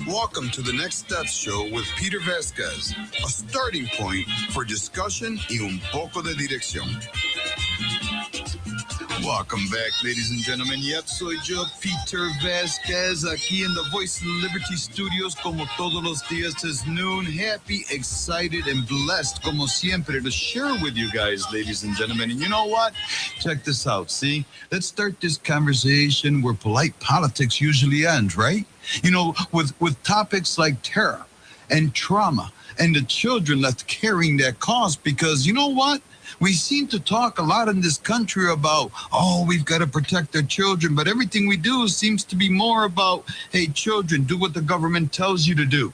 Welcome to the Next Steps Show with Peter Vasquez, a starting point for discussion y un poco de dirección. Welcome back, ladies and gentlemen. Yep, soy yo, Peter Vasquez, aquí in the Voice of Liberty Studios, como todos los días es noon. Happy, excited, and blessed, como siempre, to share with you guys, ladies and gentlemen. And you know what? Check this out, see? Let's start this conversation where polite politics usually ends, right? You know, with topics like terror and trauma and the children left carrying that cost, because you know what? We seem to talk a lot in this country about, oh, we've got to protect our children, but everything we do seems to be more about, hey, children, do what the government tells you to do.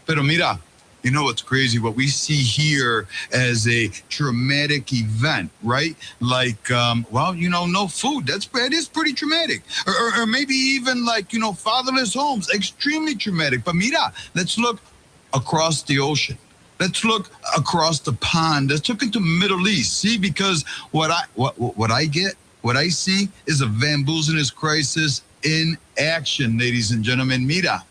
Pero mira, you know what's crazy? What we see here as a traumatic event, right? Like, well, you know, no food. That is pretty traumatic. Or maybe even like, you know, fatherless homes, extremely traumatic. But mira, let's look across the ocean. Let's look across the pond. Let's look into the Middle East. See, because what I see is a Van Boozenist crisis in action, ladies and gentlemen. Mira,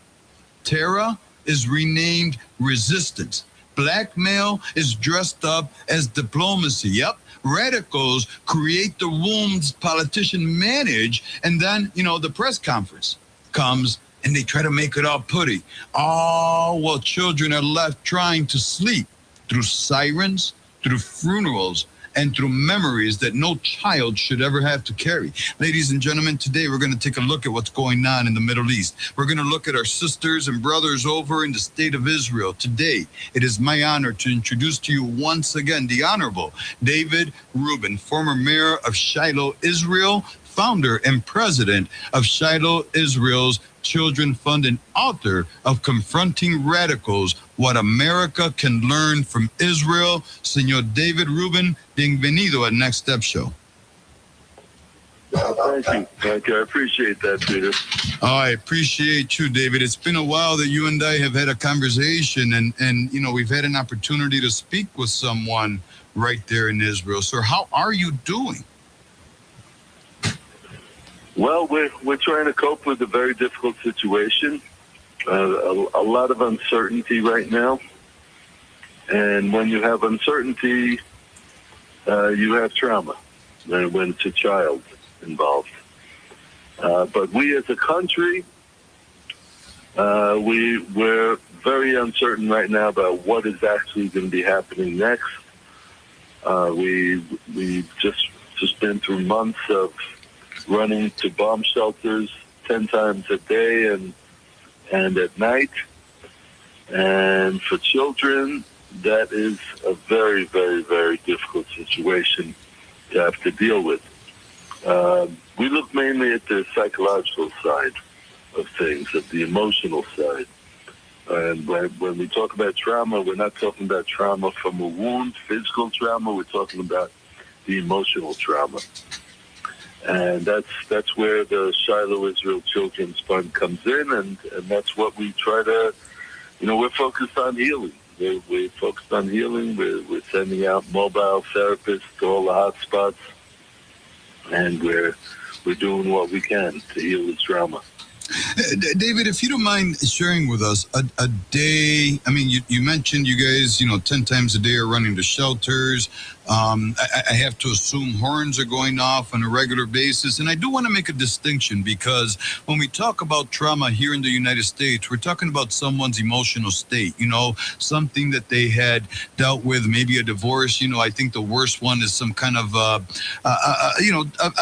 terror is renamed resistance. Blackmail is dressed up as diplomacy. Yep. Radicals create the wounds politicians manage, and then, you know, the press conference comes and they try to make it all putty. Oh, well, children are left trying to sleep through sirens, through funerals, and through memories that no child should ever have to carry. Ladies and gentlemen, today we're going to take a look at what's going on in the Middle East. We're going to look at our sisters and brothers over in the state of Israel. Today, it is my honor to introduce to you once again the Honorable David Rubin, former mayor of Shiloh, Israel, founder and president of Shiloh, Israel's Children Fund, and author of Confronting Radicals, What America Can Learn from Israel. Señor David Rubin, bienvenido at Next Step Show. Thank you. I appreciate that, Peter. Oh, I appreciate you, David. It's been a while that you and I have had a conversation, and you know, we've had an opportunity to speak with someone right there in Israel. So how are you doing? Well, we're trying to cope with a very difficult situation. A lot of uncertainty right now. And when you have uncertainty, you have trauma when it's a child involved. But we as a country, we're very uncertain right now about what is actually going to be happening next. We've just been through months of running to bomb shelters 10 times a day and at night. And for children, that is a very, very, very difficult situation to have to deal with. We look mainly at the psychological side of things, at the emotional side. And when we talk about trauma, we're not talking about trauma from a wound, physical trauma. We're talking about the emotional trauma. And that's where the Shiloh Israel Children's Fund comes in, and that's what we try to, you know, we're focused on healing. We're focused on healing. We're sending out mobile therapists to all the hot spots, and we're doing what we can to heal the trauma. David, if you don't mind sharing with us a day, I mean, you mentioned you guys, you know, 10 times a day are running to shelters. I have to assume horns are going off on a regular basis. And I do want to make a distinction, because when we talk about trauma here in the United States, we're talking about someone's emotional state, you know, something that they had dealt with, maybe a divorce. You know, I think the worst one is some kind of,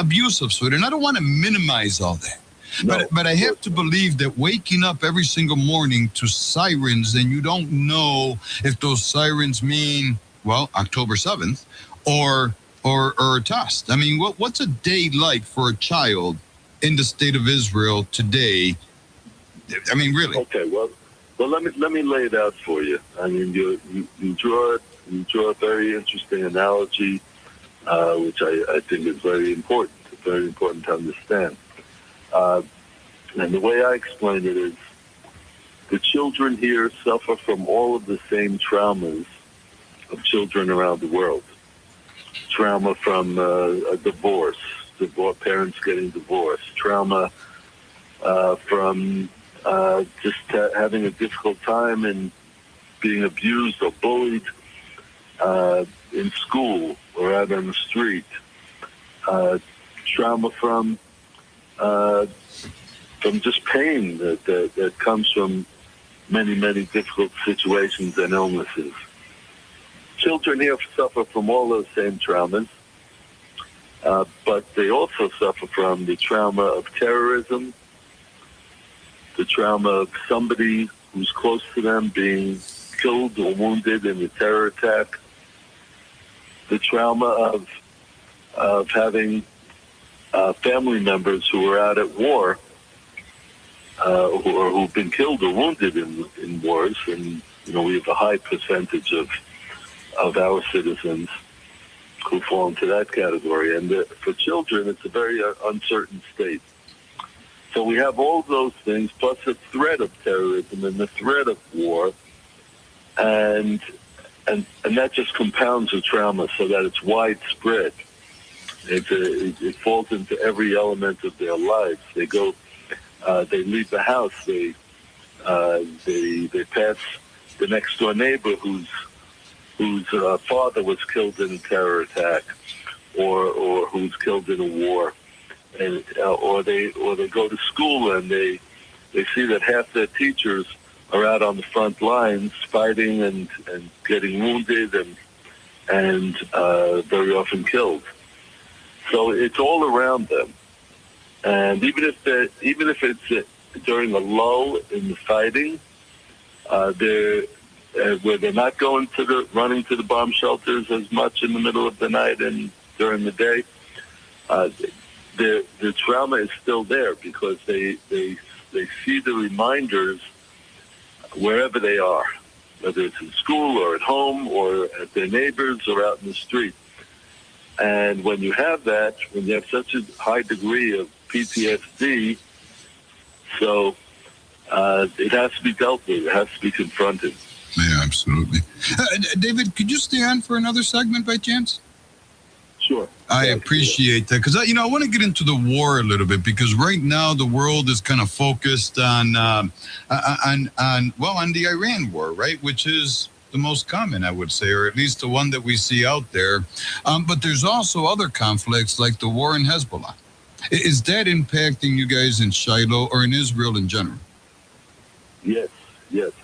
abuse of sort. And I don't want to minimize all that. No. But I have to believe that waking up every single morning to sirens, and you don't know if those sirens mean, well, October 7th or a test. I mean, what's a day like for a child in the state of Israel today? I mean, really. Okay, well, let me lay it out for you. I mean, you draw a very interesting analogy, which I think is very important to understand. And the way I explain it is, the children here suffer from all of the same traumas of children around the world. Trauma from a divorce, parents getting divorced. Trauma from having a difficult time and being abused or bullied in school or out on the street. Trauma from just pain that comes from many, many difficult situations and illnesses. Children here suffer from all those same traumas, but they also suffer from the trauma of terrorism, the trauma of somebody who's close to them being killed or wounded in a terror attack, the trauma of having family members who are out at war or who've been killed or wounded in wars. And, we have a high percentage of our citizens who fall into that category. And for children, it's a very uncertain state. So we have all those things, plus the threat of terrorism and the threat of war, and that just compounds the trauma so that it's widespread. It falls into every element of their lives. They go, they leave the house, they pass the next door neighbor whose father was killed in a terror attack, or who's killed in a war, and or they go to school and they see that half their teachers are out on the front lines fighting and getting wounded and very often killed. So it's all around them, and even if it's during a lull in the fighting, where they're not running to the bomb shelters as much in the middle of the night and during the day, the trauma is still there because they see the reminders wherever they are, whether it's in school or at home or at their neighbors or out in the street. And when you have that, when you have such a high degree of PTSD, so it has to be dealt with. It has to be confronted. Yeah, absolutely. David, could you stay on for another segment by chance? Sure. I appreciate that because I want to get into the war a little bit because right now the world is kind of focused on the Iran war, right? Which is the most common, I would say, or at least the one that we see out there. But there's also other conflicts like the war in Hezbollah. Is that impacting you guys in Shiloh or in Israel in general? Yes,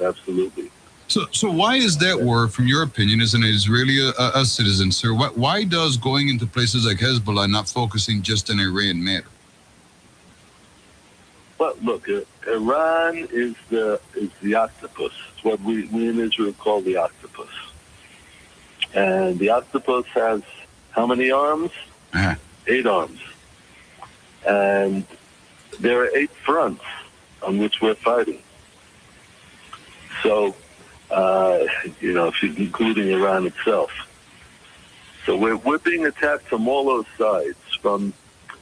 absolutely. So why is that war, from your opinion, as an Israeli a citizen, sir? Why does going into places like Hezbollah not focusing just on Iran matter? Well, look, Iran is the octopus. It's what we in Israel call the octopus. And the octopus has how many arms? 8 arms. And there are 8 fronts on which we're fighting. So, including Iran itself. So we're being attacked from all those sides, from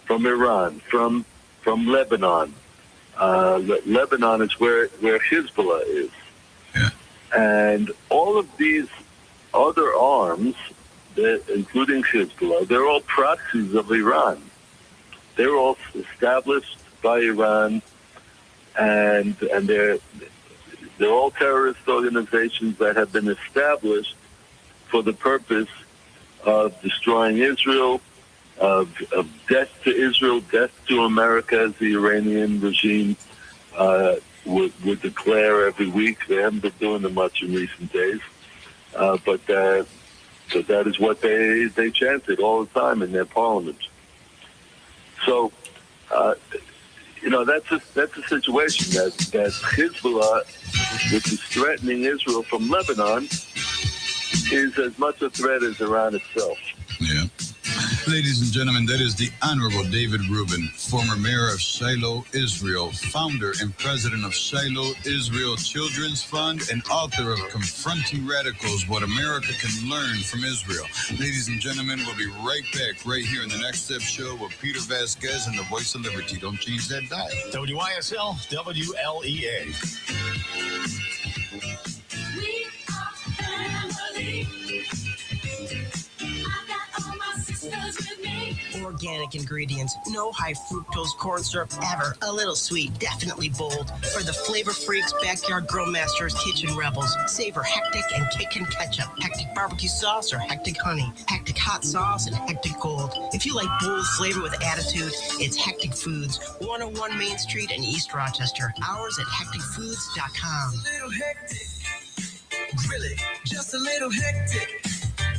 Iran, from Lebanon. Lebanon is where Hezbollah is. Yeah. And all of these other arms, including Hezbollah, they're all proxies of Iran. They're all established by Iran, and they're all terrorist organizations that have been established for the purpose of destroying Israel, of death to Israel, death to America, as the Iranian regime would declare every week. They haven't been doing it much in recent days, but that is what they chanted all the time in their parliament. So, that's a situation that Hezbollah, which is threatening Israel from Lebanon, is as much a threat as Iran itself. Yeah. Ladies and gentlemen, that is the Honorable David Rubin, former mayor of Shiloh, Israel, founder and president of Shiloh Israel Children's Fund, and author of Confronting Radicals, What America Can Learn from Israel. Ladies and gentlemen, we'll be right back right here in the Next Step Show with Peter Vasquez and the Voice of Liberty. Don't change that dial. WYSL, WLEA. We are family. I got all my sisters with me. Organic organic ingredients. No high fructose corn syrup ever. A little sweet, definitely bold. For the flavor freaks, backyard grill masters, kitchen rebels. Savor hectic and kickin' ketchup. Hectic barbecue sauce or hectic honey. Hectic hot sauce and hectic gold. If you like bold flavor with attitude, it's Hectic Foods. 101 Main Street in East Rochester. Hours at hecticfoods.com. A little hectic. Grill it, just a little hectic.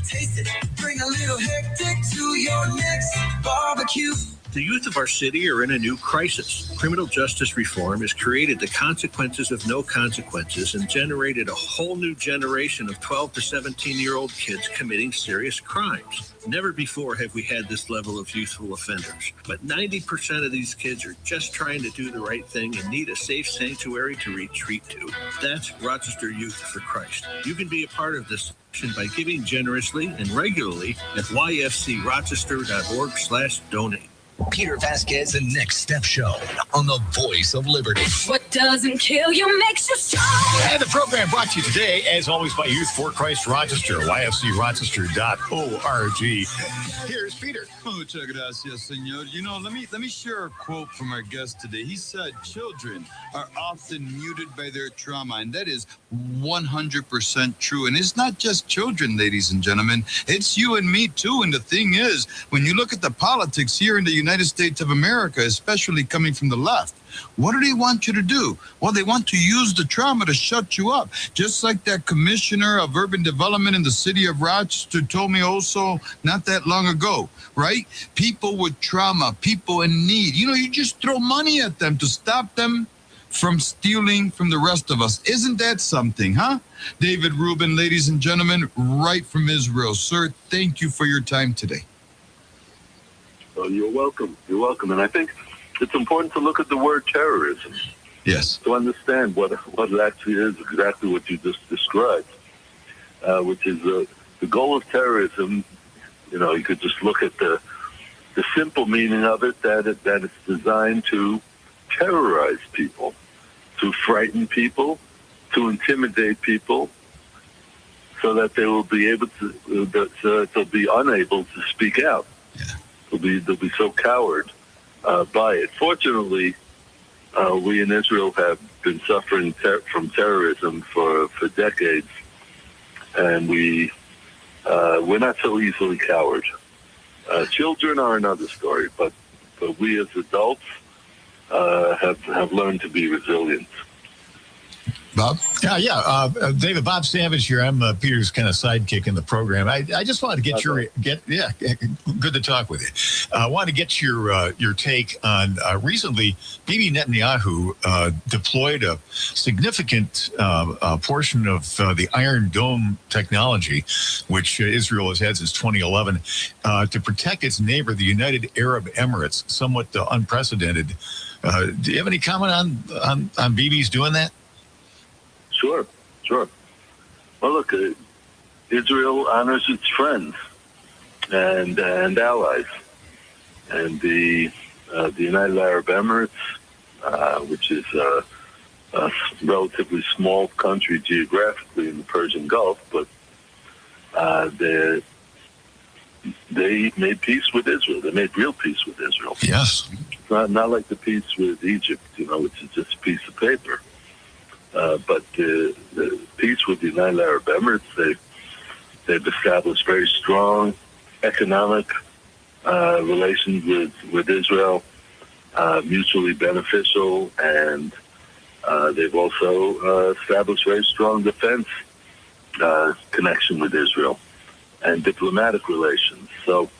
Taste it, bring a little hectic to your next barbecue. The youth of our city are in a new crisis. Criminal justice reform has created the consequences of no consequences and generated a whole new generation of 12 to 17-year-old kids committing serious crimes. Never before have we had this level of youthful offenders, but 90% of these kids are just trying to do the right thing and need a safe sanctuary to retreat to. That's Rochester Youth for Christ. You can be a part of this by giving generously and regularly at yfcrochester.org/donate. Peter Vasquez and Next Step Show on the Voice of Liberty. What doesn't kill you makes you strong. And the program brought to you today, as always, by Youth for Christ Rochester, yfcrochester.org. Here's Peter. Muchas gracias, senor. You know, let me share a quote from our guest today. He said, children are often muted by their trauma, and that is 100% true. And it's not just children, ladies and gentlemen. It's you and me, too. And the thing is, when you look at the politics here in the United States of America, especially coming from the left, what do they want you to do? Well, they want to use the trauma to shut you up. Just like that commissioner of urban development in the city of Rochester told me also not that long ago, right? People with trauma, people in need, you just throw money at them to stop them from stealing from the rest of us. Isn't that something, huh? David Rubin, ladies and gentlemen, right from Israel. Sir, thank you for your time today. Oh, you're welcome. You're welcome. And I think it's important to look at the word terrorism. Yes. To understand what it actually is, exactly what you just described, which is the goal of terrorism. You could just look at the simple meaning of it, that it's designed to terrorize people, to frighten people, to intimidate people, so that they will be able to, so that they'll be unable to speak out. Yeah. They'll be so cowed by it. Fortunately, we in Israel have been suffering from terrorism for decades, and we're not so easily cowed. Children are another story, but we as adults have learned to be resilient. Bob? Yeah. David, Bob Savage here. I'm Peter's kind of sidekick in the program. I just wanted to get good to talk with you. I want to get your take on recently Bibi Netanyahu deployed a significant portion of the Iron Dome technology, which Israel has had since 2011, to protect its neighbor, the United Arab Emirates, somewhat unprecedented. Do you have any comment on Bibi's doing that? Sure. Well, look, Israel honors its friends and allies, and the United Arab Emirates, which is a relatively small country geographically in the Persian Gulf, but they made peace with Israel. They made real peace with Israel. Yes. It's not like the peace with Egypt, which is just a piece of paper. But the peace with the United Arab Emirates, they've established very strong economic relations with Israel, mutually beneficial, and they've also established very strong defense connection with Israel and diplomatic relations. So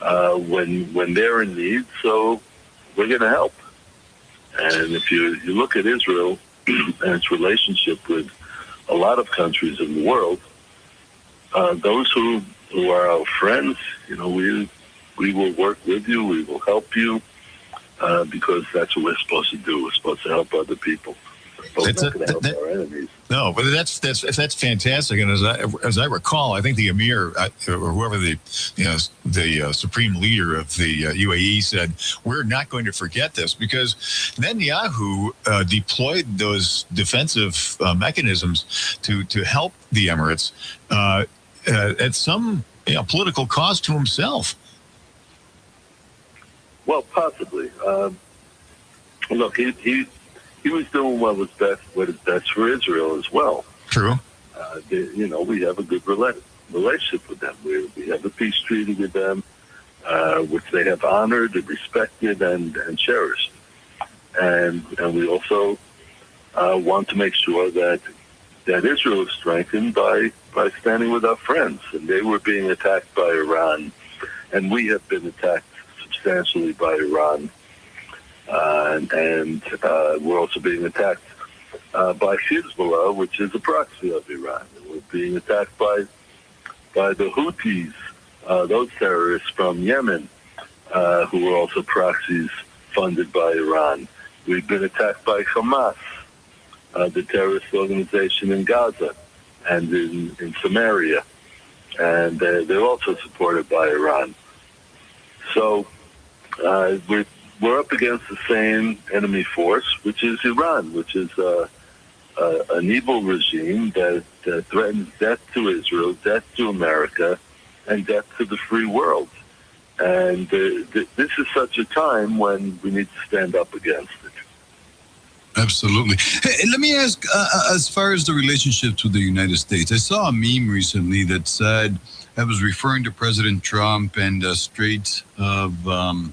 when they're in need, so we're going to help. And if you look at Israel and its relationship with a lot of countries in the world, those who are our friends, we will work with you, we will help you, because that's what we're supposed to do. We're supposed to help other people. But we're not going to help our enemies. No, but that's fantastic. And as I recall, I think the Emir or whoever the supreme leader of the UAE said, we're not going to forget this, because Netanyahu deployed those defensive mechanisms to help the Emirates at some political cost to himself. Well, possibly. Look, he was doing what is best for Israel as well. True. We have a good relationship with them. We have a peace treaty with them, which they have honored and respected and cherished. And we also want to make sure that Israel is strengthened by standing with our friends. And they were being attacked by Iran, and we have been attacked substantially by Iran. And we're also being attacked by Hezbollah, which is a proxy of Iran. And we're being attacked by the Houthis, those terrorists from Yemen, who are also proxies funded by Iran. We've been attacked by Hamas, the terrorist organization in Gaza and in Samaria. And they're also supported by Iran. So we're up against the same enemy force, which is Iran, which is an evil regime that threatens death to Israel, death to America, and death to the free world. And this is such a time when we need to stand up against it. Absolutely. Hey, let me ask, as far as the relationships with the United States, I saw a meme recently that said, I was referring to President Trump and the Strait of,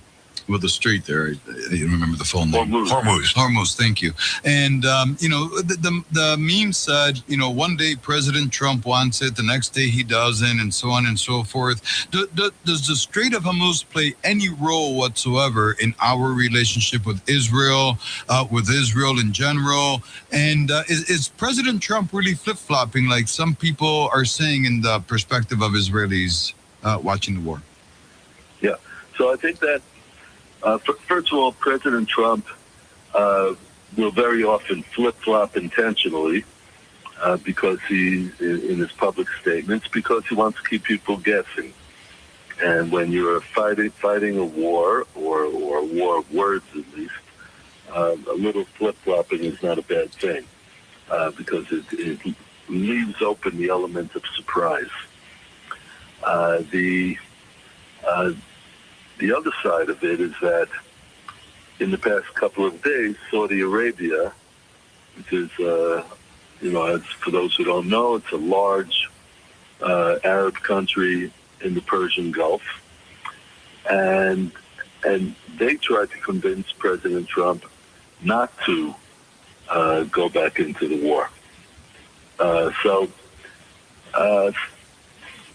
the strait there, I don't remember the full name. Hormuz, thank you. And, the meme said, one day President Trump wants it, the next day he doesn't, and so on and so forth. Does the Strait of Hormuz play any role whatsoever in our relationship with Israel in general? And is President Trump really flip-flopping like some people are saying in the perspective of Israelis watching the war? Yeah, so I think that first of all, President Trump will very often flip-flop intentionally because in his public statements, because he wants to keep people guessing. And when you're fighting a war, or a war of words at least, a little flip-flopping is not a bad thing because it leaves open the element of surprise. The other side of it is that in the past couple of days, Saudi Arabia, which is, as for those who don't know, it's a large Arab country in the Persian Gulf, and they tried to convince President Trump not to go back into the war. So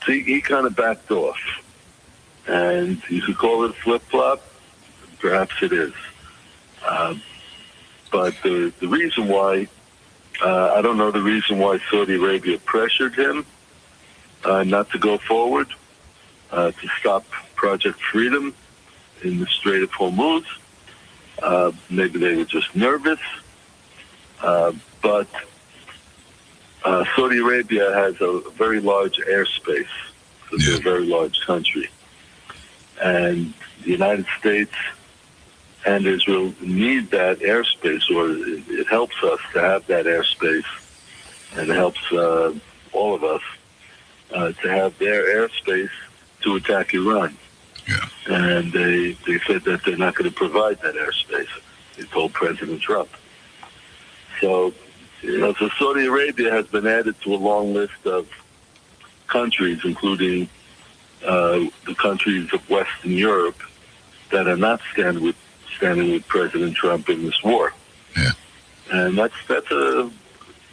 he kind of backed off. And you could call it a flip-flop. Perhaps it is. But the reason why, I don't know the reason why Saudi Arabia pressured him not to go forward, to stop Project Freedom in the Strait of Hormuz. Maybe they were just nervous. But Saudi Arabia has a very large airspace. So they're a very large country. And the United States and Israel need that airspace, or it helps us to have that airspace, and it helps all of us to have their airspace to attack Iran. Yeah. And they said that they're not going to provide that airspace. They told President Trump. So, so Saudi Arabia has been added to a long list of countries, including the countries of Western Europe that are not standing with President Trump in this war. Yeah. And that's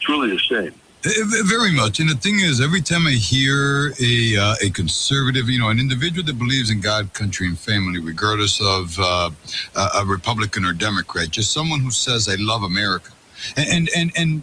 truly a shame. Very much. And the thing is, every time I hear a conservative, an individual that believes in God, country, and family, regardless of a Republican or Democrat, just someone who says, I love America. And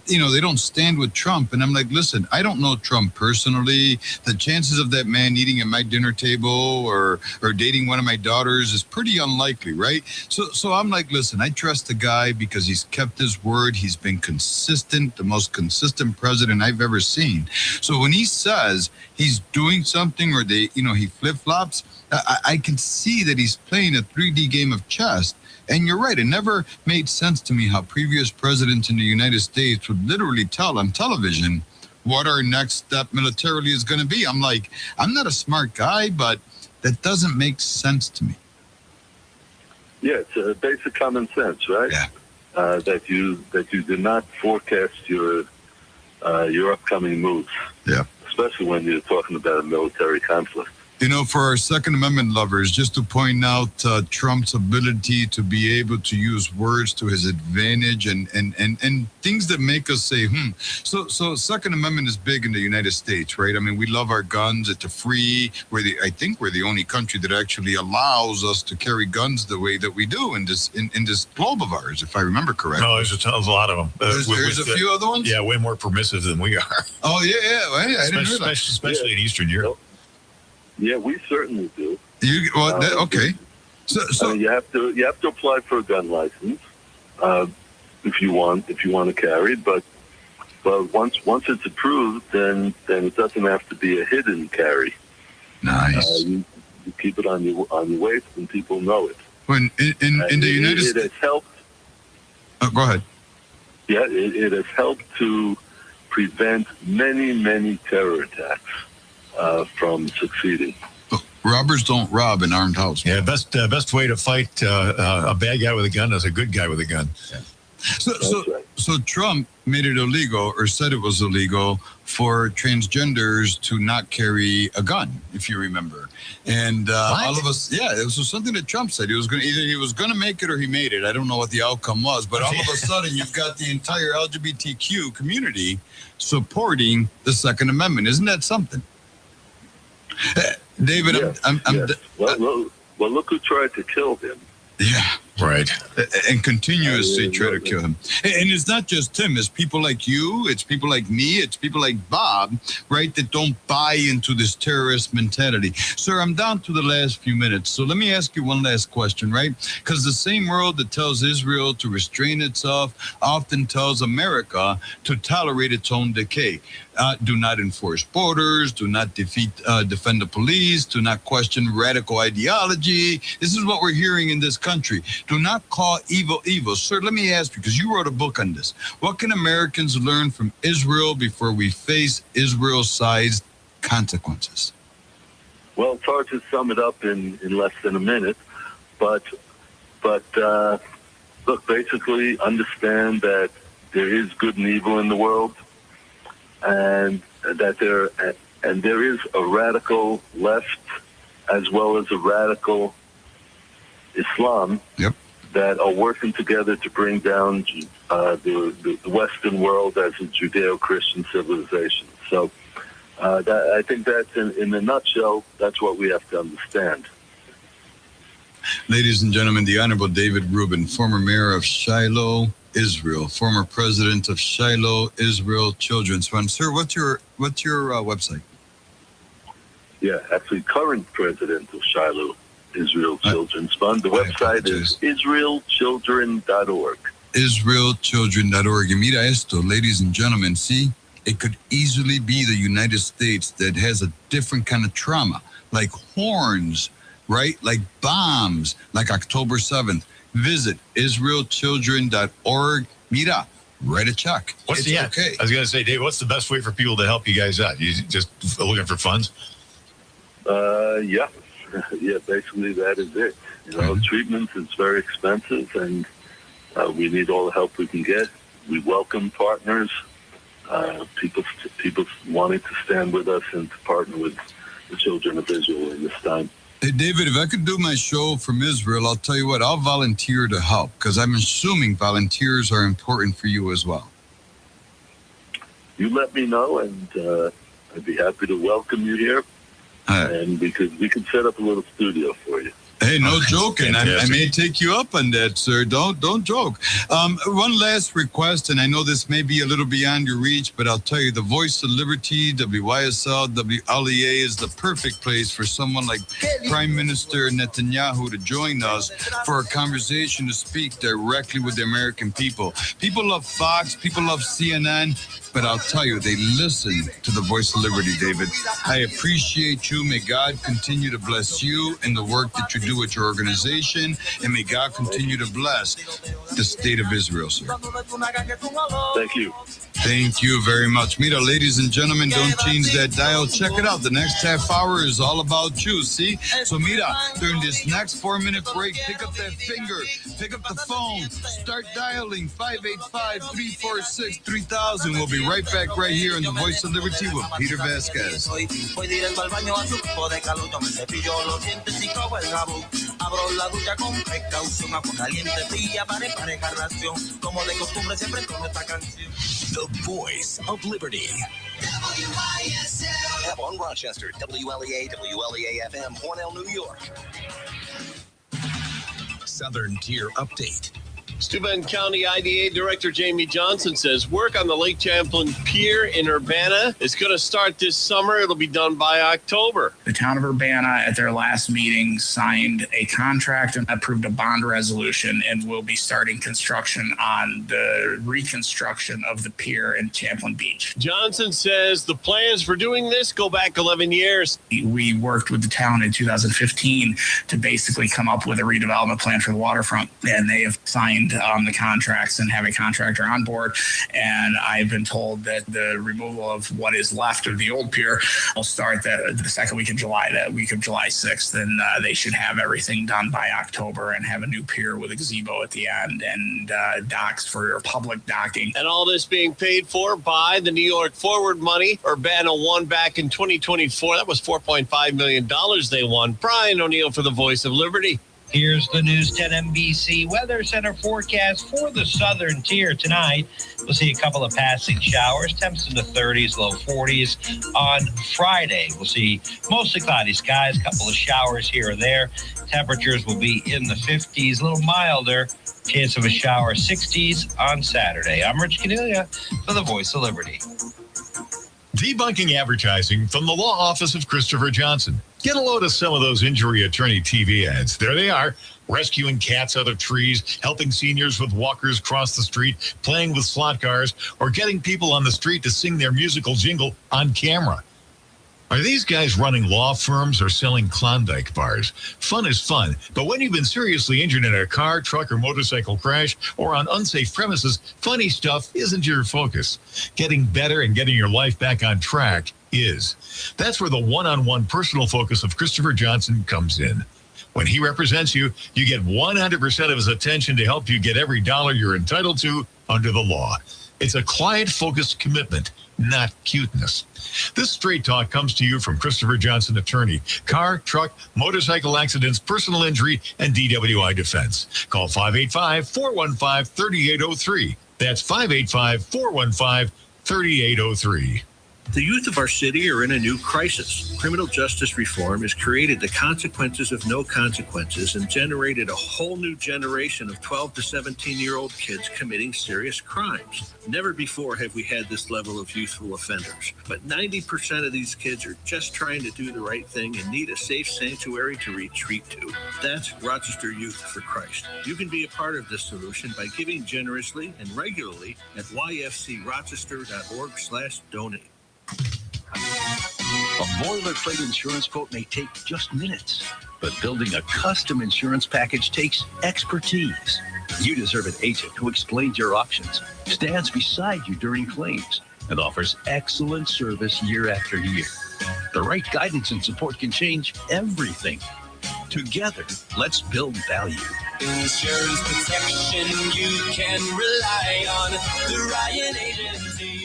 they don't stand with Trump. And I'm like, listen, I don't know Trump personally. The chances of that man eating at my dinner table or dating one of my daughters is pretty unlikely, right? So I'm like, listen, I trust the guy because he's kept his word. He's been consistent, the most consistent president I've ever seen. So when he says he's doing something or he flip-flops, I can see that he's playing a 3D game of chess. And you're right. It never made sense to me how previous presidents in the United States would literally tell on television what our next step militarily is going to be. I'm like, I'm not a smart guy, but that doesn't make sense to me. Yeah, it's basic common sense, right? Yeah. That you do not forecast your upcoming moves. Yeah. Especially when you're talking about a military conflict. You know, for our Second Amendment lovers, just to point out Trump's ability to be able to use words to his advantage and things that make us say, So Second Amendment is big in the United States, right? I mean, we love our guns. It's a free. I think we're the only country that actually allows us to carry guns the way that we do in this globe of ours, if I remember correctly. No, there's a lot of them. There's a few other ones? Yeah, way more permissive than we are. Oh, yeah. Well, I didn't know that. Especially in Eastern Europe. Yeah, we certainly do. Okay. So you have to apply for a gun license if you want to carry. But once it's approved, then it doesn't have to be a hidden carry. Nice. You keep it on your waist, and people know it. When in the United States, it has helped. Go ahead. Yeah, it has helped to prevent many terror attacks from succeeding. Robbers don't rob an armed house. Yeah, best way to fight a bad guy with a gun is a good guy with a gun. Yeah. Right. So Trump made it illegal, or said it was illegal, for transgenders to not carry a gun, if you remember. And all of us, it was something that Trump said. He was going to make it or he made it. I don't know what the outcome was, but all of a sudden you've got the entire LGBTQ community supporting the Second Amendment. Isn't that something? David, yes, yes. Well, look who tried to kill him. Yeah. Right. And continuously try to kill him. And it's not just him. It's people like you. It's people like me. It's people like Bob, right, that don't buy into this terrorist mentality. Sir, I'm down to the last few minutes. So let me ask you one last question, right? Because the same world that tells Israel to restrain itself often tells America to tolerate its own decay. Do not enforce borders. Do not defend the police. Do not question radical ideology. This is what we're hearing in this country. Do not call evil evil. Sir, let me ask you, because you wrote a book on this. What can Americans learn from Israel before we face Israel-sized consequences? Well, it's hard to sum it up in less than a minute, but look, basically understand that there is good and evil in the world, and that there is a radical left as well as a radical Islam that are working together to bring down the Western world as a Judeo-Christian civilization. So I think that's, in a nutshell, that's what we have to understand. Ladies and gentlemen, the Honorable David Rubin, former mayor of Shiloh, Israel, former president of Shiloh, Israel Children's Fund. Sir, what's your website? Yeah, actually, current president of Shiloh, Israel Children's Fund. The website is israelchildren.org. Israelchildren.org. And mira esto, ladies and gentlemen, see, it could easily be the United States that has a different kind of trauma, like horns, right? Like bombs, like October 7th. Visit israelchildren.org. Mira, write a check. Okay. I was going to say, Dave, what's the best way for people to help you guys out? You just looking for funds? Yeah, basically that is it. Treatment is very expensive, and we need all the help we can get. We welcome partners, people wanting to stand with us and to partner with the children of Israel in this time. Hey, David, if I could do my show from Israel, I'll tell you what, I'll volunteer to help, because I'm assuming volunteers are important for you as well. You let me know, and I'd be happy to welcome you here. And we could set up a little studio for you. Hey, no joking. I may take you up on that, sir. Don't joke. One last request, and I know this may be a little beyond your reach, but I'll tell you, the Voice of Liberty, WYSL, WLEA is the perfect place for someone like Prime Minister Netanyahu to join us for a conversation to speak directly with the American people. People love Fox, people love CNN, but I'll tell you, they listen to the Voice of Liberty, David. I appreciate you. May God continue to bless you and the work that you're do at your organization, and may God continue to bless the state of Israel, sir. Thank you. Thank you very much. Mira, ladies and gentlemen, don't change that dial. Check it out. The next half hour is all about you, see? So, Mira, during this next 4-minute break, pick up that finger, pick up the phone, start dialing 585-346-3000. We'll be right back right here in the Voice of Liberty with Peter Vasquez. Abro la ducha con precaución, agua caliente fría para emparejar relación, como de costumbre siempre con esta canción. The Voice of Liberty. WYSL. FM on Rochester, WLEA, WLEA FM, Hornell, New York. Southern Tier Update. Steuben County IDA Director Jamie Johnson says work on the Lake Champlain Pier in Urbana is going to start this summer. It'll be done by October. The town of Urbana at their last meeting signed a contract and approved a bond resolution and will be starting construction on the reconstruction of the pier in Champlain Beach. Johnson says the plans for doing this go back 11 years. We worked with the town in 2015 to basically come up with a redevelopment plan for the waterfront, and they have signed the contracts and have a contractor on board. And I've been told that the removal of what is left of the old pier will start the second week of July, that week of July 6th. And they should have everything done by October and have a new pier with a gazebo at the end and docks for public docking. And all this being paid for by the New York Forward money. Urbana won back in 2024. That was $4.5 million they won. Brian O'Neill for the Voice of Liberty. Here's the News 10 NBC Weather Center forecast for the southern tier tonight. We'll see a couple of passing showers, temps in the 30s, low 40s. On Friday, we'll see mostly cloudy skies, a couple of showers here or there. Temperatures will be in the 50s, a little milder. Chance of a shower, 60s on Saturday. I'm Rich Cornelia for the Voice of Liberty. Debunking advertising from the law office of Christopher Johnson. Get a load of some of those injury attorney TV ads. There they are, rescuing cats out of trees, helping seniors with walkers cross the street, playing with slot cars, or getting people on the street to sing their musical jingle on camera. Are these guys running law firms or selling Klondike bars? Fun is fun, but when you've been seriously injured in a car, truck, or motorcycle crash, or on unsafe premises, funny stuff isn't your focus. Getting better and getting your life back on track is. That's where the one-on-one personal focus of Christopher Johnson comes in. When he represents you, you get 100% of his attention to help you get every dollar you're entitled to under the law. It's a client-focused commitment, not cuteness. This Straight Talk comes to you from Christopher Johnson Attorney, car, truck, motorcycle accidents, personal injury, and DWI defense. Call 585-415-3803. That's 585-415-3803. The youth of our city are in a new crisis. Criminal justice reform has created the consequences of no consequences and generated a whole new generation of 12 to 17-year-old kids committing serious crimes. Never before have we had this level of youthful offenders, but 90% of these kids are just trying to do the right thing and need a safe sanctuary to retreat to. That's Rochester Youth for Christ. You can be a part of this solution by giving generously and regularly at yfcrochester.org/donate. A boilerplate insurance quote may take just minutes, but building a custom insurance package takes expertise. You deserve an agent who explains your options, stands beside you during claims, and offers excellent service year after year. The right guidance and support can change everything. Together, let's build value. Insurance protection you can rely on. The Ryan Agency.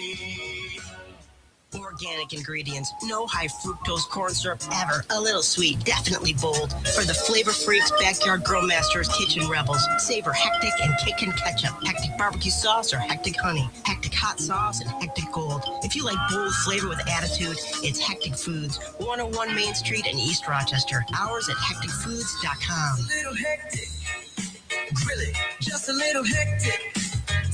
Organic ingredients, no high fructose corn syrup ever. A little sweet, definitely bold. For the flavor freaks, backyard grill masters, kitchen rebels. Savor hectic and kickin' ketchup, hectic barbecue sauce, or hectic honey, hectic hot sauce, and hectic gold. If you like bold flavor with attitude, it's Hectic Foods, 101 Main Street in East Rochester. Hours at hecticfoods.com. A little hectic. Grill it, just a little hectic.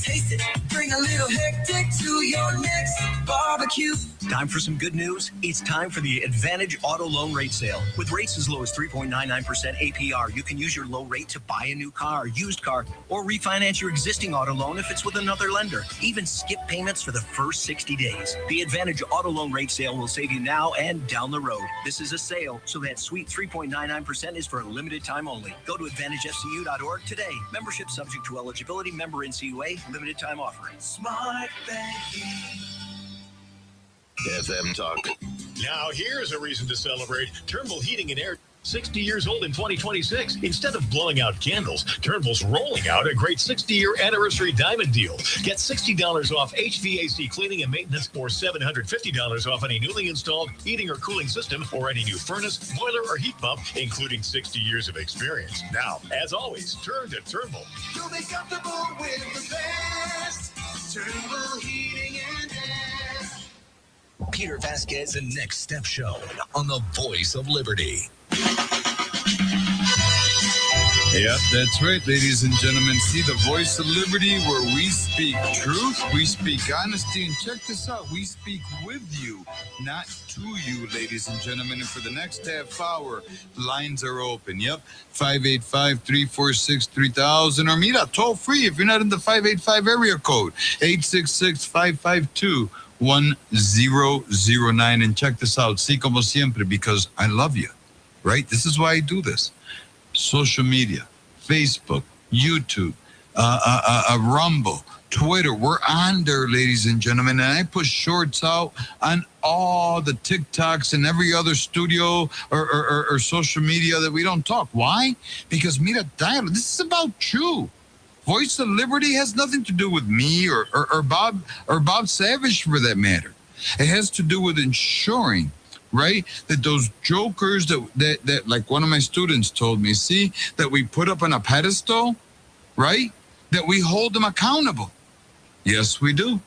Taste it, bring a little hectic to your next barbecue. Time for some good news. It's time for the Advantage Auto Loan Rate Sale. With rates as low as 3.99% APR, you can use your low rate to buy a new car, used car, or refinance your existing auto loan if it's with another lender. Even skip payments for the first 60 days. The Advantage Auto Loan Rate Sale will save you now and down the road. This is a sale, so that sweet 3.99% is for a limited time only. Go to AdvantageFCU.org today. Membership subject to eligibility. Member NCUA. Limited time offering. Smart banking. FM Talk. Now here's a reason to celebrate. Turnbull Heating and Air, 60 years old in 2026. Instead of blowing out candles, Turnbull's rolling out a great 60-year anniversary diamond deal. Get $60 off HVAC cleaning and maintenance, or $750 off any newly installed heating or cooling system, or any new furnace, boiler, or heat pump, including 60 years of experience. Now, as always, turn to Turnbull. You'll be comfortable with the best. Turnbull Heating and Air. Peter Vasquez and Next Step Show on the Voice of Liberty. Yep, that's right, ladies and gentlemen. See, the Voice of Liberty, where we speak truth, we speak honesty, and check this out, we speak with you, not to you, ladies and gentlemen. And for the next half hour, lines are open. Yep, 585-346-3000, or meet up toll free if you're not in the 585 area code, 866-552-1009. And check this out, sí, como siempre, because I love you, right? This is why I do this. Social media, Facebook, YouTube, Rumble, Twitter. We're on there, ladies and gentlemen. And I push shorts out on all the TikToks and every other studio or social media that we don't talk. Why? Because mira, dialogue. This is about you. Voice of Liberty has nothing to do with me or Bob Savage, for that matter. It has to do with ensuring, right, that those jokers that like one of my students told me, see, that we put up on a pedestal, right, that we hold them accountable. Yes, we do.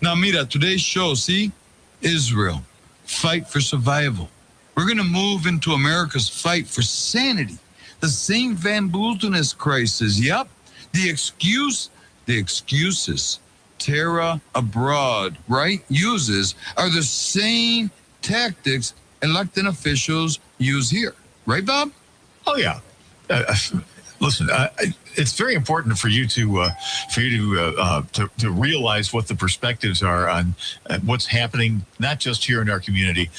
Now, mira, today's show, see, Israel, fight for survival. We're going to move into America's fight for sanity. The same Van Boelteness crisis, yep. The excuses Terra abroad, right, uses are the same tactics elected officials use here. Right, Bob? Oh, yeah. Listen, it's very important for you to realize what the perspectives are on what's happening, not just here in our community,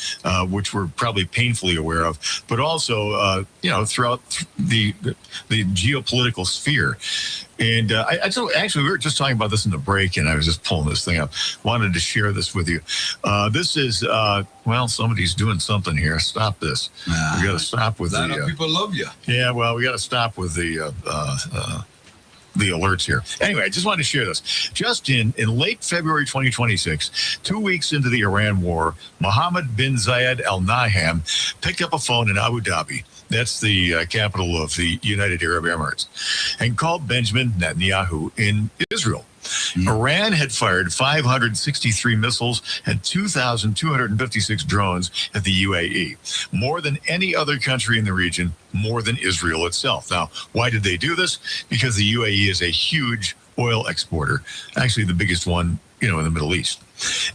which we're probably painfully aware of, but also throughout the geopolitical sphere. And actually, we were just talking about this in the break, and I was just pulling this thing up. Wanted to share this with you. This is, somebody's doing something here. Stop this. We got to stop with people love you. Yeah, well, we got to stop with the alerts here. Anyway, I just wanted to share this. Just in late February 2026, 2 weeks into the Iran war, Mohammed bin Zayed Al Nahyan picked up a phone in Abu Dhabi. That's the capital of the United Arab Emirates, and called Benjamin Netanyahu in Israel. Iran had fired 563 missiles and 2,256 drones at the UAE, more than any other country in the region, more than Israel itself. Now, why did they do this? Because the UAE is a huge oil exporter, actually the biggest one, in the Middle East.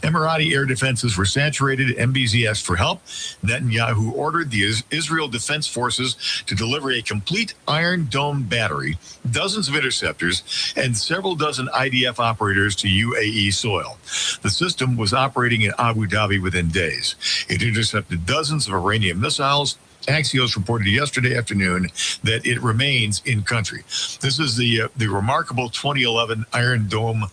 Emirati air defenses were saturated. MBZ asked for help. Netanyahu ordered the Israel Defense Forces to deliver a complete Iron Dome battery, dozens of interceptors, and several dozen IDF operators to UAE soil. The system was operating in Abu Dhabi within days. It intercepted dozens of Iranian missiles. Axios reported yesterday afternoon that it remains in country. This is the remarkable 2011 Iron Dome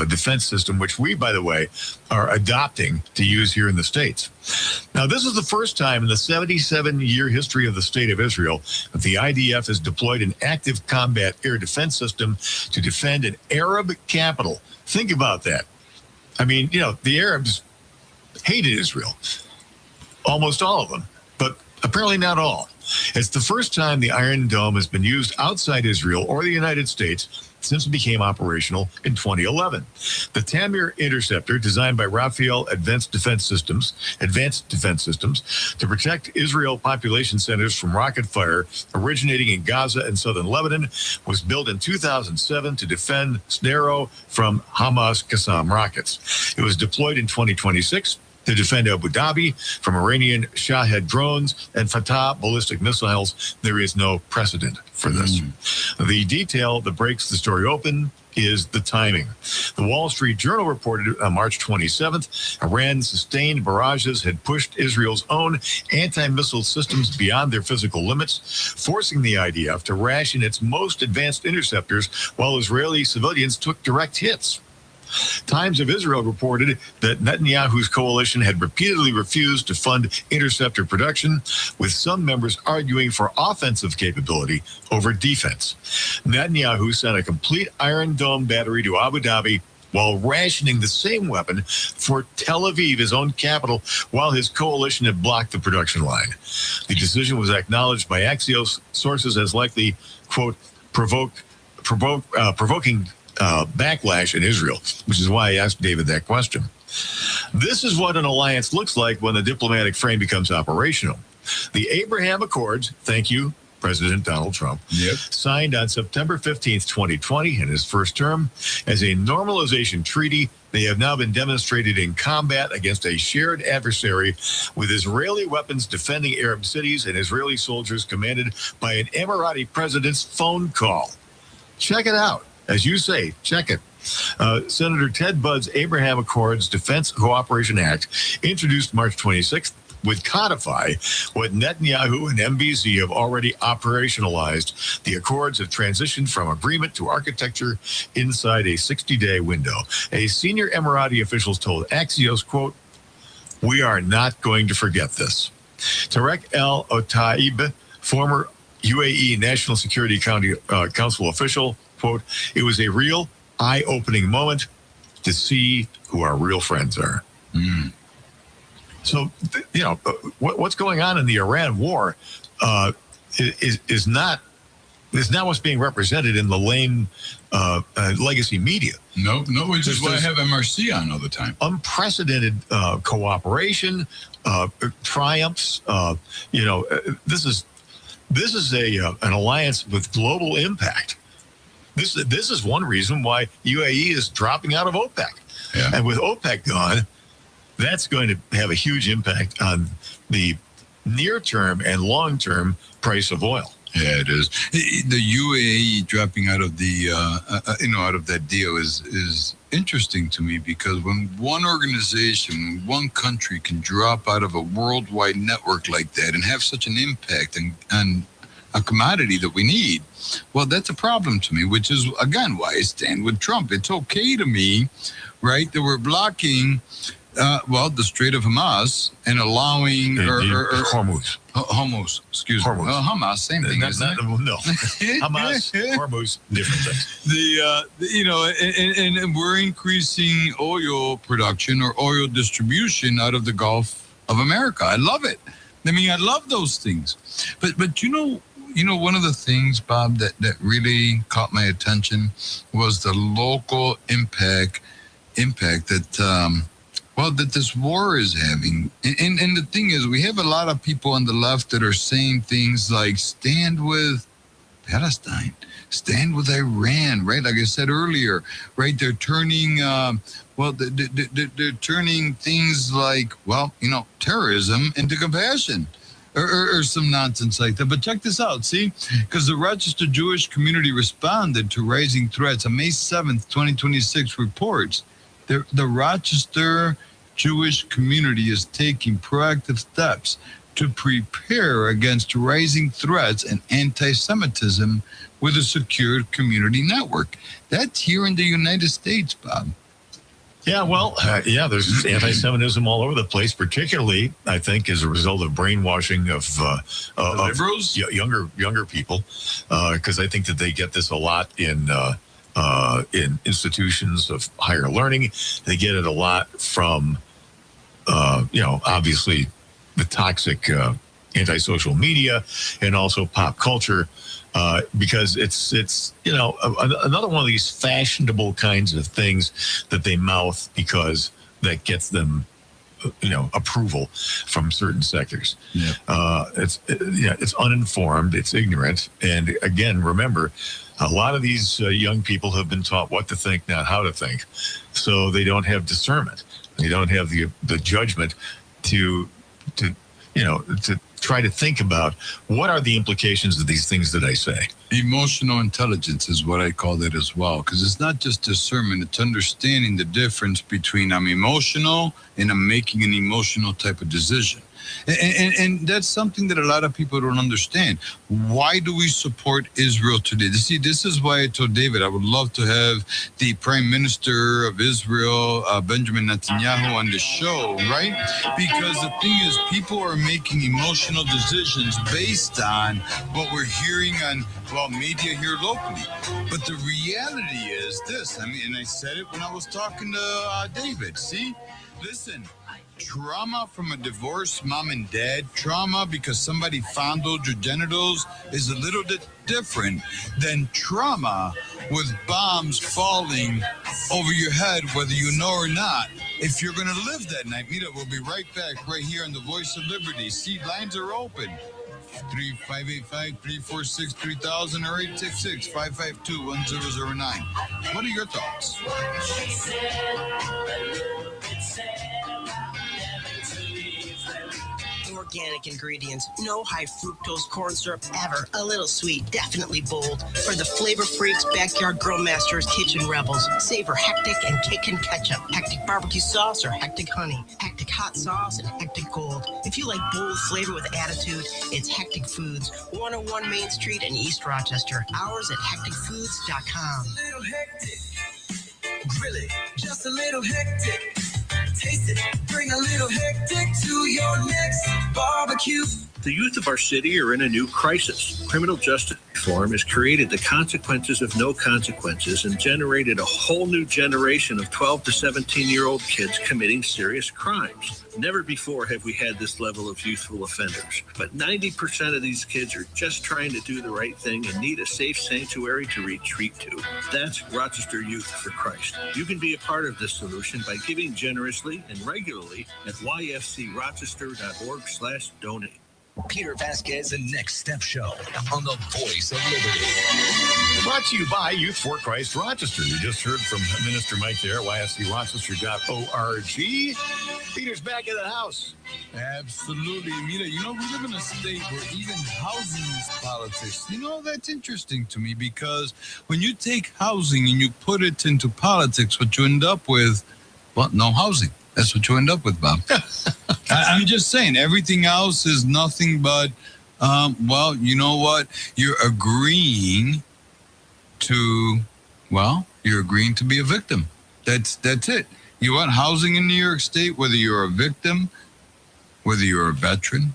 defense system, which we, by the way, are adopting to use here in the States. Now, this is the first time in the 77-year history of the State of Israel that the IDF has deployed an active combat air defense system to defend an Arab capital. Think about that. I mean, the Arabs hated Israel, almost all of them, but apparently not all. It's the first time the Iron Dome has been used outside Israel or the United States since it became operational in 2011. The Tamir interceptor, designed by Rafael Advanced Defense Systems, to protect Israel population centers from rocket fire originating in Gaza and southern Lebanon, was built in 2007 to defend Sderot from Hamas Qassam rockets. It was deployed in 2026 to defend Abu Dhabi from Iranian Shahed drones and Fatah ballistic missiles. There is no precedent for this. The detail that breaks the story open is the timing. The Wall Street Journal reported on March 27th, Iran's sustained barrages had pushed Israel's own anti-missile systems beyond their physical limits, forcing the IDF to ration its most advanced interceptors while Israeli civilians took direct hits. Times of Israel reported that Netanyahu's coalition had repeatedly refused to fund interceptor production, with some members arguing for offensive capability over defense. Netanyahu sent a complete Iron Dome battery to Abu Dhabi while rationing the same weapon for Tel Aviv, his own capital, while his coalition had blocked the production line. The decision was acknowledged by Axios sources as likely, quote, provoking backlash in Israel, which is why I asked David that question. This is what an alliance looks like when the diplomatic frame becomes operational. The Abraham Accords, thank you, President Donald Trump, signed on September 15th, 2020, in his first term, as a normalization treaty. They have now been demonstrated in combat against a shared adversary, with Israeli weapons defending Arab cities and Israeli soldiers commanded by an Emirati president's phone call. Check it out. As you say, check it. Senator Ted Budd's Abraham Accords Defense Cooperation Act, introduced March 26th, would codify what Netanyahu and MBZ have already operationalized. The accords have transitioned from agreement to architecture inside a 60-day window. A senior Emirati official told Axios, quote, "We are not going to forget this." Tarek El Otaib, former UAE National Security Council official, quote, "It was a real eye-opening moment to see who our real friends are." So, what's going on in the Iran war is not what's being represented in the lame legacy media. No, which is why I have MRC on all the time. Unprecedented cooperation, triumphs. This is an alliance with global impact. This is one reason why UAE is dropping out of OPEC. Yeah. And with OPEC gone, that's going to have a huge impact on the near-term and long-term price of oil. Yeah, it is. The UAE dropping out of the out of that deal is interesting to me, because when one organization, one country can drop out of a worldwide network like that and have such an impact on a commodity that we need, well, that's a problem to me, which is, again, why I stand with Trump. It's okay to me, right, that we're blocking, the Strait of Hamas and allowing... Hormuz. Excuse me. Hamas, same thing, isn't it? No. Hamas, Hormuz, different things. And we're increasing oil production or oil distribution out of the Gulf of America. I love it. I mean, I love those things. But one of the things, Bob, that really caught my attention was the local impact that that this war is having. And the thing is, we have a lot of people on the left that are saying things like, stand with Palestine, stand with Iran, right? Like I said earlier, right? They're turning, they're turning things like, terrorism into compassion. Or some nonsense like that. But check this out, see? Because the Rochester Jewish community responded to rising threats. On May 7th, 2026 reports, the Rochester Jewish community is taking proactive steps to prepare against rising threats and anti-Semitism with a secured community network. That's here in the United States, Bob. Yeah, there's anti-Semitism all over the place, particularly, I think, as a result of brainwashing of liberals, younger people, because I think that they get this a lot in institutions of higher learning. They get it a lot from, obviously, the toxic anti-social media and also pop culture, because it's another one of these fashionable kinds of things that they mouth because that gets them approval from certain sectors. It's uninformed, it's ignorant, and again, remember, a lot of these young people have been taught what to think, not how to think, so they don't have discernment. They don't have the judgment to try to think about what are the implications of these things that I say. Emotional intelligence is what I call it as well, because it's not just discernment, it's understanding the difference between I'm emotional and I'm making an emotional type of decision. And that's something that a lot of people don't understand. Why do we support Israel today? See, this is why I told David I would love to have the Prime Minister of Israel, Benjamin Netanyahu, on the show, right? Because the thing is, people are making emotional decisions based on what we're hearing on, media here locally. But the reality is this, and I said it when I was talking to David, see? Listen, trauma from a divorced mom and dad, trauma because somebody fondled your genitals is a little bit different than trauma with bombs falling over your head, whether you know or not. If you're going to live that night, Mira, we'll be right back right here on the Voice of Liberty. See, lines are open. 585-346-3000 or 866-552-1009. What are your thoughts? Organic ingredients, no high fructose corn syrup ever, a little sweet, definitely bold. For the flavor freaks, backyard grill masters, kitchen rebels, savor hectic and kickin' ketchup, hectic barbecue sauce or hectic honey, hectic hot sauce and hectic gold. If you like bold flavor with attitude, it's Hectic Foods, 101 Main Street in East Rochester. Hours at hecticfoods.com. A little hectic, grill it, just a little hectic. Taste it, bring a little hectic to your next barbecue. The youth of our city are in a new crisis. Criminal justice reform has created the consequences of no consequences and generated a whole new generation of 12 to 17-year-old kids committing serious crimes. Never before have we had this level of youthful offenders, but 90% of these kids are just trying to do the right thing and need a safe sanctuary to retreat to. That's Rochester Youth for Christ. You can be a part of this solution by giving generously and regularly at yfcrochester.org/donate. Peter Vasquez and Next Step Show on the Voice of Liberty. Brought to you by Youth for Christ Rochester. You just heard from Minister Mike there, yscrochester.org. Peter's back in the house. Absolutely. Mira, we live in a state where even housing is politics. That's interesting to me because when you take housing and you put it into politics, what you end up with, no housing. That's what you end up with, Bob. I'm just saying, everything else is nothing but, you know what? You're agreeing to be a victim. That's it. You want housing in New York State, whether you're a victim, whether you're a veteran,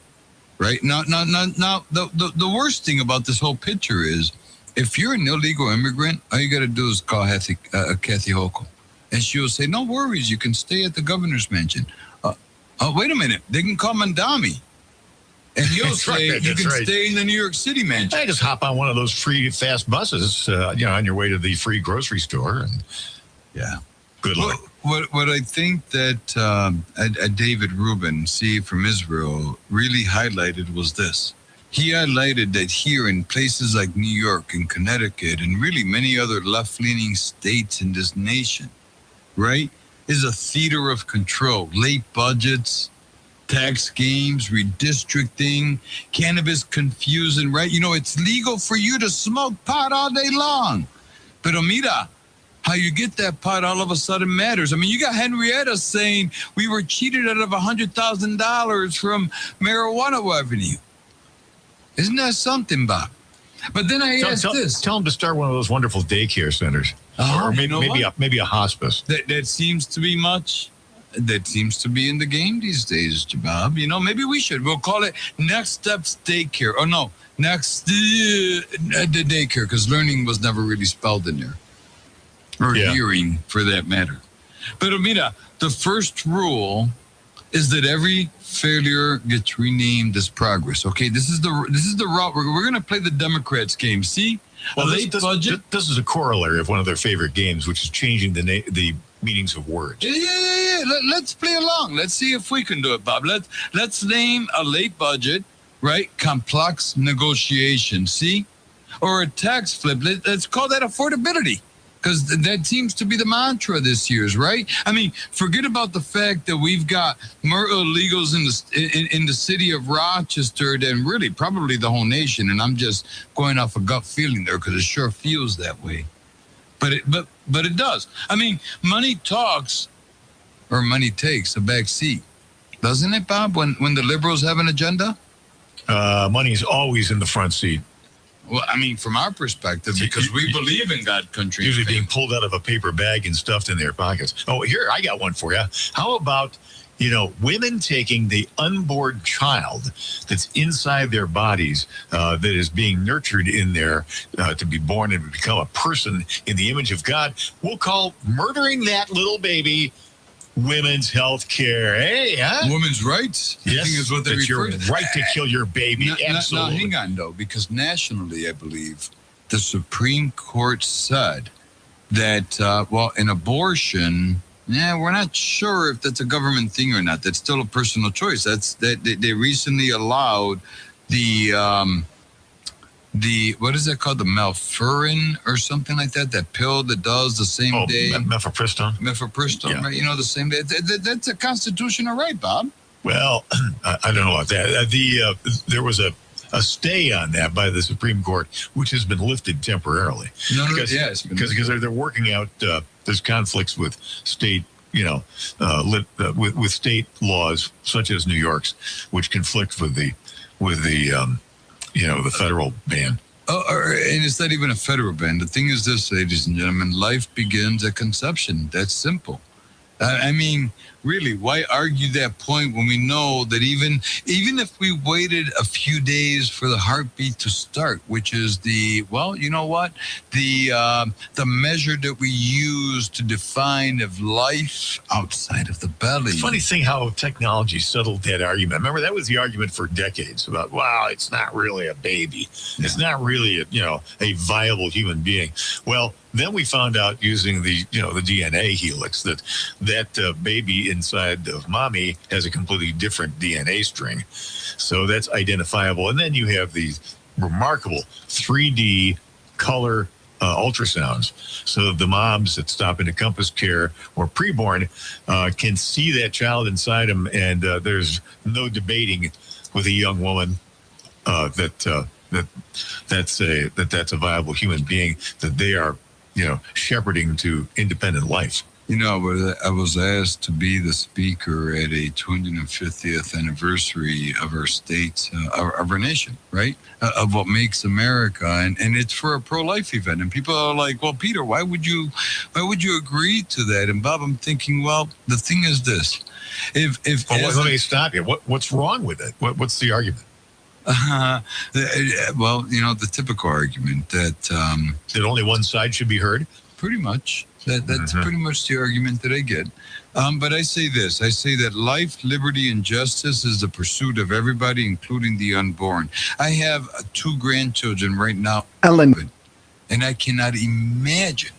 right? Now, the worst thing about this whole picture is, if you're an illegal immigrant, all you got to do is call Kathy Hochul. And she will say, no worries, you can stay at the governor's mansion. Wait a minute, they can call Mandami. And you'll say you can stay in the New York City mansion. I just hop on one of those free fast buses, on your way to the free grocery store. And good luck. What I think that David Rubin, from Israel, really highlighted was this. He highlighted that here in places like New York and Connecticut and really many other left-leaning states in this nation, right, is a theater of control. Late budgets, tax schemes, redistricting, cannabis confusion, right? It's legal for you to smoke pot all day long. But mira, how you get that pot all of a sudden matters. You got Henrietta saying we were cheated out of $100,000 from marijuana revenue. Isn't that something, Bob? But then I asked this. Tell them to start one of those wonderful daycare centers. Or maybe a hospice. That seems to be much. That seems to be in the game these days, Bob. Maybe we should. We'll call it Next Steps Daycare. Oh, no. Next the daycare, because learning was never really spelled in there. Or hearing, for that matter. But, mira, the first rule is that every failure gets renamed as progress. Okay, this is the route we're going to play the Democrats game. See, well, budget. This is a corollary of one of their favorite games, which is changing the meanings of words. Yeah. Let's play along. Let's see if we can do it, Bob. Let's name a late budget, right? Complex negotiation. See, or a tax flip. Let's call that affordability. Because that seems to be the mantra this year's, right? I mean, forget about the fact that we've got more illegals in the city of Rochester than really probably the whole nation. And I'm just going off a gut feeling there because it sure feels that way. But it does. I mean, money talks or money takes a back seat, doesn't it, Bob? When the liberals have an agenda, money's always in the front seat. Well, I mean, from our perspective, because we believe in God, country, usually being pulled out of a paper bag and stuffed in their pockets. Oh, here, I got one for you. How about, women taking the unborn child that's inside their bodies, that is being nurtured in there to be born and become a person in the image of God? We'll call murdering that little baby women's health care. Hey, huh? Women's rights. Yes, is what they it's your refer to. right to kill your baby. Absolutely. Now, hang on, though, because nationally, I believe, the Supreme Court said that, an abortion, we're not sure if that's a government thing or not. That's still a personal choice. They recently allowed the what is that called? The Melpharin or something like that? That pill that does the same day. Mifepristone. Mifepristone, Yeah. Right? The same day. That's a constitutional right, Bob. Well, I don't know about that. There was a stay on that by the Supreme Court, which has been lifted temporarily. Because they're working out. There's conflicts with state, with state laws such as New York's, which conflict with the federal ban. And it's not even a federal ban. The thing is this, ladies and gentlemen, life begins at conception. That's simple. I mean, really, why argue that point when we know that even if we waited a few days for the heartbeat to start, which is the measure that we use to define of life outside of the belly. Funny thing how technology settled that argument. Remember, that was the argument for decades about, it's not really a baby. Yeah. It's not really a viable human being. Well, then we found out using the DNA helix that baby inside of mommy has a completely different DNA string. So that's identifiable. And then you have these remarkable 3D color ultrasounds. So the moms that stop into Compass Care or preborn can see that child inside them. And there's no debating with a young woman that's a viable human being, that they are shepherding to independent life. I was asked to be the speaker at a 250th anniversary of our state, of our nation, right? Of what makes America, and it's for a pro-life event. And people are like, "Well, Peter, why would you agree to that?" And Bob, I'm thinking, well, the thing is this: let me stop you. What's wrong with it? What's the argument? The typical argument that only one side should be heard. Pretty much. That's pretty much the argument that I get. But I say this. I say that life, liberty, and justice is the pursuit of everybody, including the unborn. I have 2 grandchildren right now, Ellen, and I cannot imagine.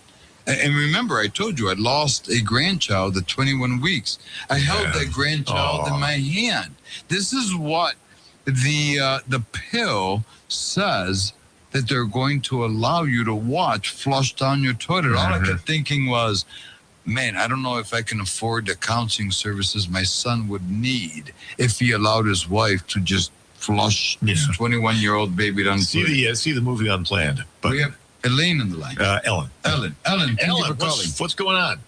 And remember, I told you I lost a grandchild at 21 weeks. I held that grandchild in my hand. This is what the pill says that they're going to allow you to watch flush down your toilet. All I kept thinking was, man, I don't know if I can afford the counseling services my son would need if he allowed his wife to just flush his 21-year-old baby down. See the movie Unplanned. But we have Elaine on the line. Ellen, thank you for calling. What's going on?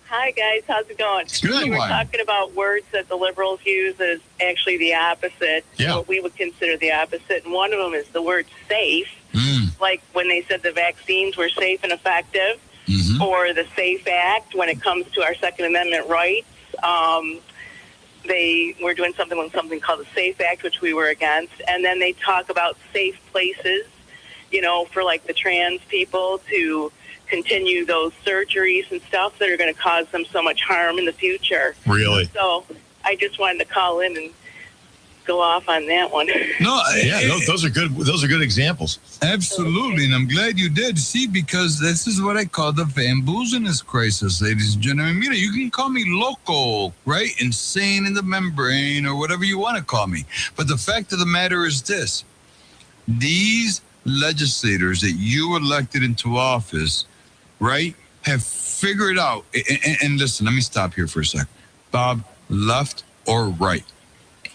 Hi, guys. How's it going? Good. You were talking about words that the liberals use as actually the opposite, what we would consider the opposite. And one of them is the word safe, like when they said the vaccines were safe and effective, or the SAFE Act when it comes to our Second Amendment rights. They were doing something called the SAFE Act, which we were against. And then they talk about safe places, for like the trans people to continue those surgeries and stuff that are going to cause them so much harm in the future. Really? So I just wanted to call in and go off on that one. No, those are good. Those are good examples. Absolutely, and I'm glad you did. See, because this is what I call the Van Boozeness crisis, ladies and gentlemen. You know, you can call me loco, right? Insane in the membrane, or whatever you want to call me. But the fact of the matter is this: these legislators that you elected into office, right, have figured out. And listen, let me stop here for a sec, Bob. Left or right?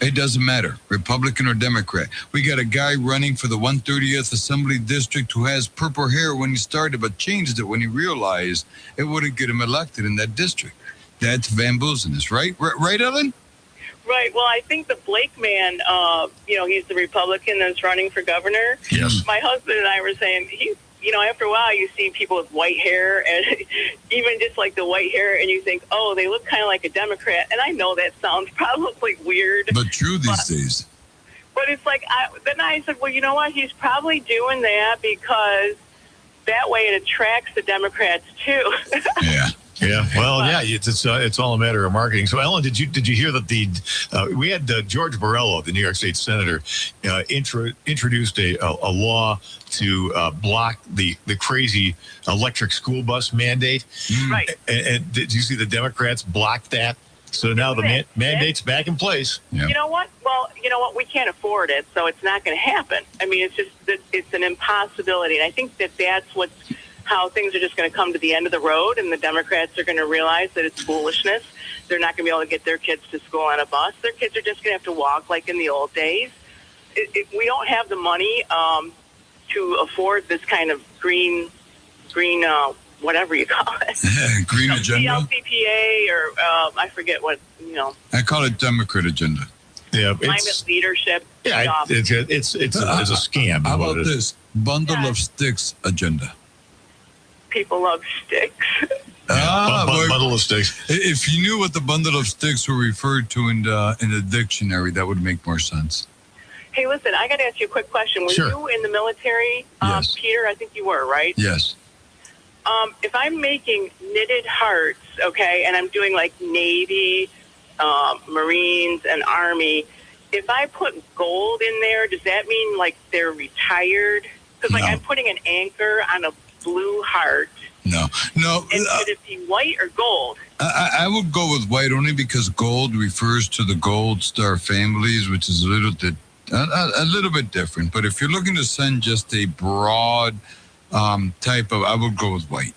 It doesn't matter, Republican or Democrat. We got a guy running for the 130th Assembly District who has purple hair when he started, but changed it when he realized it wouldn't get him elected in that district. That's Van Boozeness, right? Right, Ellen? Right. Well, I think the Blake man, he's the Republican that's running for governor. Yes. My husband and I were saying, after a while you see people with white hair, and even just like the white hair, and you think, oh, they look kind of like a Democrat. And I know that sounds probably weird. But true these days. But it's like, then I said, well, you know what? He's probably doing that because that way it attracts the Democrats too. Yeah. Yeah, well, it's all a matter of marketing. So, Ellen, did you hear that we had George Borrello, the New York State Senator, introduced a law to block the crazy electric school bus mandate? Right. And did you see the Democrats blocked that? So now the mandate's back in place. Yeah. You know what? Well, you know what? We can't afford it, so it's not going to happen. I mean, it's an impossibility, and I think that's how things are just going to come to the end of the road, and the Democrats are going to realize that it's foolishness. They're not going to be able to get their kids to school on a bus. Their kids are just going to have to walk like in the old days. We don't have the money to afford this kind of green, whatever you call it. Green agenda? LCPA or I forget what, I call it Democrat agenda. Yeah, climate leadership. Yeah, it's a scam. How about this? Bundle of sticks agenda. People love sticks. Bundle of sticks. If you knew what the bundle of sticks were referred to in the dictionary, that would make more sense. Hey, listen, I got to ask you a quick question. Were you in the military, Yes. Peter? I think you were, right? Yes. If I'm making knitted hearts, okay, and I'm doing like Navy, Marines, and Army, if I put gold in there, does that mean like they're retired? Because I'm putting an anchor on a blue heart. No. And should it be white or gold? I would go with white only because gold refers to the Gold Star families, which is a little bit different. But if you're looking to send just a broad type of, I would go with white.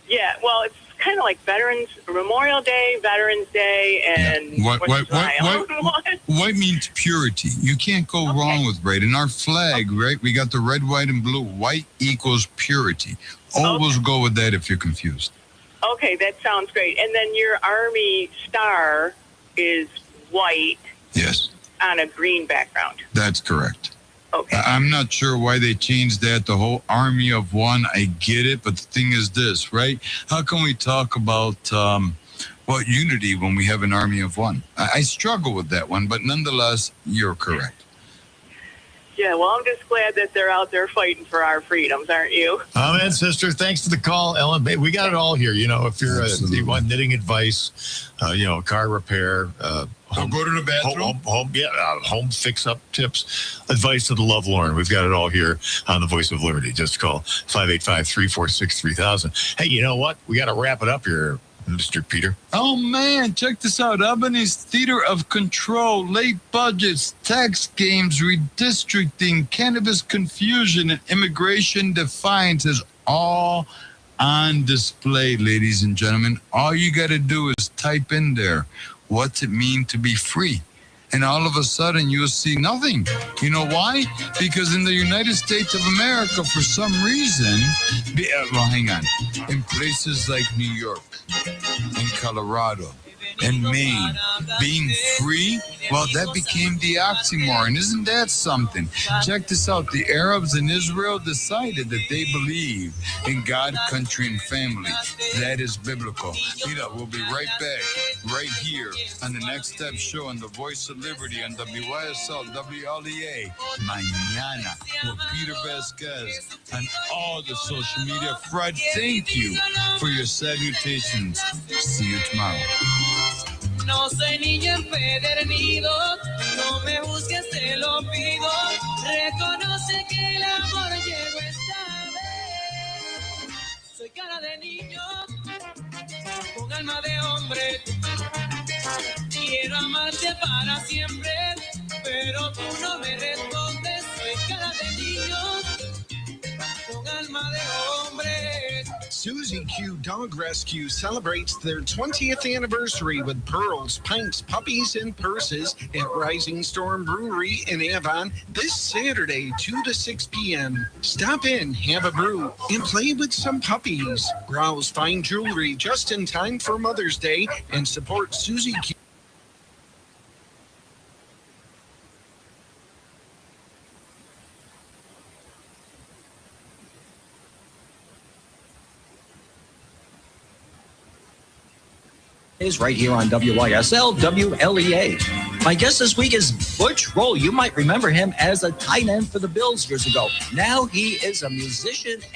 Yeah, well, it's kind of like Memorial Day, Veterans Day, and white means purity. You can't go wrong with white. In our flag, right, we got the red, white, and blue. White equals purity. Always go with that if you're confused. Okay, that sounds great. And then your Army star is white. Yes. On a green background. That's correct. Okay. I'm not sure why they changed that. The whole army of one, I get it. But the thing is this, right? How can we talk about unity when we have an army of one? I struggle with that one, but nonetheless, you're correct. Yeah, well, I'm just glad that they're out there fighting for our freedoms, aren't you? Amen, sister. Thanks for the call, Ellen. We got it all here. You know, if you want knitting advice, car repair, Don't go to the bathroom. Home fix-up tips, advice to the lovelorn. We've got it all here on the Voice of Liberty. Just call 585-346-3000. Hey, you know what? We got to wrap it up here, Mr. Peter. Oh, man, check this out. Albany's theater of control, late budgets, tax games, redistricting, cannabis confusion, and immigration defiance is all on display, ladies and gentlemen. All you got to do is type in there, what's it mean to be free? And all of a sudden, you'll see nothing. You know why? Because in the United States of America, for some reason, hang on. In places like New York, in Colorado, and Maine, being free, well, that became the oxymoron. Isn't that something? Check this out. The Arabs in Israel decided that they believe in God, country, and family. That is biblical. We'll be right back, right here on the Next Step Show on the Voice of Liberty on WYSL, WLEA, Mañana, with Peter Vasquez, on all the social media. Fred, thank you for your salutations. See you tomorrow. no soy niño empedernido, no me juzgues, te lo pido. Reconoce que el amor llegó esta vez. Soy cara de niño, con alma de hombre. Quiero amarte para siempre, pero tú no me respondes. Soy cara de niño, con alma de hombre. Susie Q Dog Rescue celebrates their 20th anniversary with pearls, pints, puppies, and purses at Rising Storm Brewery in Avon this Saturday, 2 to 6 p.m. Stop in, have a brew, and play with some puppies. Browse fine jewelry just in time for Mother's Day and support Susie Q. Is right here on WYSL, WLEA. My guest this week is Butch Rolle. You might remember him as a tight end for the Bills years ago. Now he is a musician and